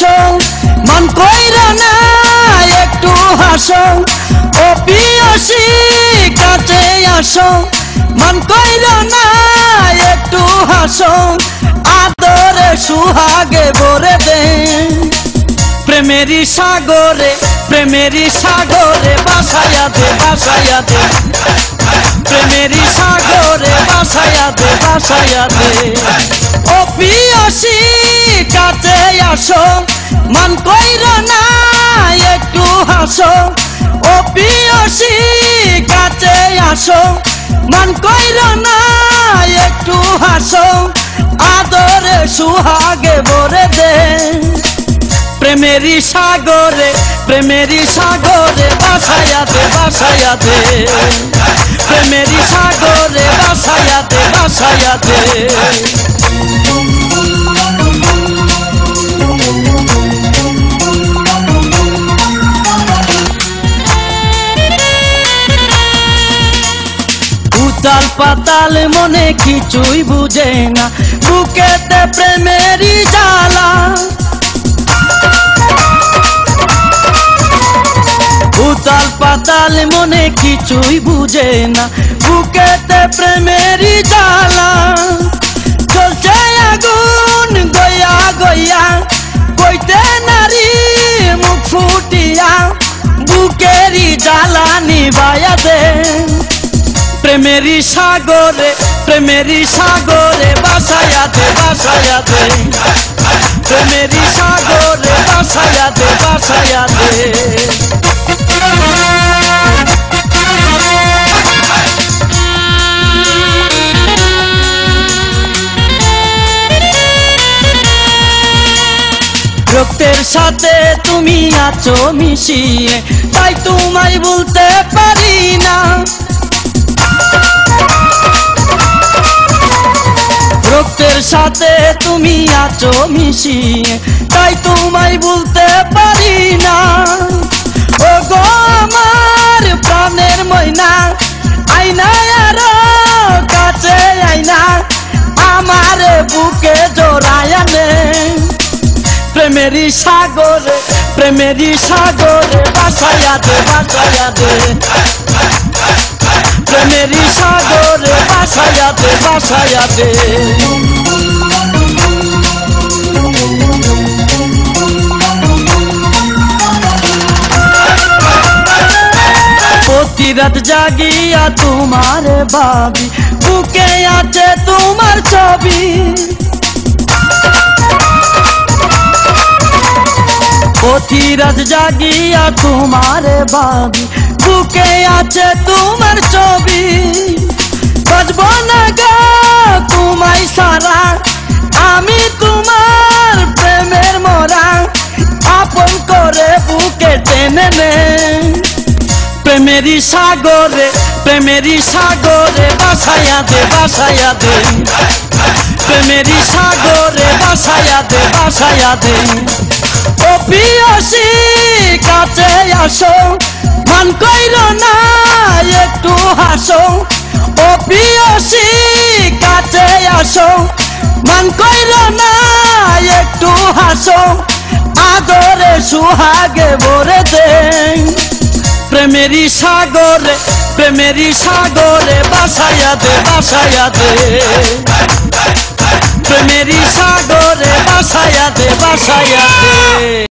আসো মন কইরা না একটু হাসো ও পিয়াসী কাছে আসো মন কইরা না একটু হাসো আদরে সুহাগে ভরে দে প্রেমেরই সাগরে বাসায়া দে প্রেমেরই সাগরে বাসায়া দে ও পিয়াসী কাছে আসো মন কইরা না একটু হাসো ও পিয়াসী কাছে আসো মন কইরা না একটু হাসো আদরে সুহাগে ভরে দে প্রেমেরই সাগরে বাসায়া দে প্রেমেরই সাগরে বাসায়া দে উতাল পাতাল মনে কিছুই বুঝে না বুকেতে প্রেমেরই জ্বালা উতাল পাতাল মনে কিছুই বুঝে না বুকেতে প্রেমেরই জ্বালা চলছে আগুন গয়া গয়া কইতে নারী মুখ ফুটিয়া বুকেরই জ্বালা নিভায়া দে প্রেমেরই সাগরে বাসায়া দে প্রেমেরই সাগরে বাসায়া দে রক্তের সাথে তুমি আছো মিশিয়ে তাই তোমায় বলতে পারি না রক্তের সাথে তুমি আছো মিশিয়ে তাই তোমায় বলতে পারি না ও গো আমার প্রাণের ময়না আইনা আরো কাছে আইনা আমার বুকে জড়ায়া নে প্রেমেরই সাগরে বাসায়া দে প্রেমেরই সাগরে বাসায়া দে প্রতি রাত জাগিয়া তোমার ভাবি বুকে আছে তোমার ছবি প্রতি রাত জাগিয়া তোমার ভাবি বুকে আছে তোমার ছবি বাজব না গা তোমায় সারা আমি তোমার প্রেমের মরা আপন করে বুকে টেনে নে প্রেমেরই সাগরে বাসায়া দে প্রেমেরই সাগরে বাসায়া দে ও পিয়াসী কাছে আসো মন কইরা না একটু হাসো ও পিয়াসী কাছে আসো মন কইরা না একটু হাসো আদরে সুহাগে ভরে দে প্রেমেরই সাগরে বাসায়া দে প্রেমেরই সাগরে বাসায়া দে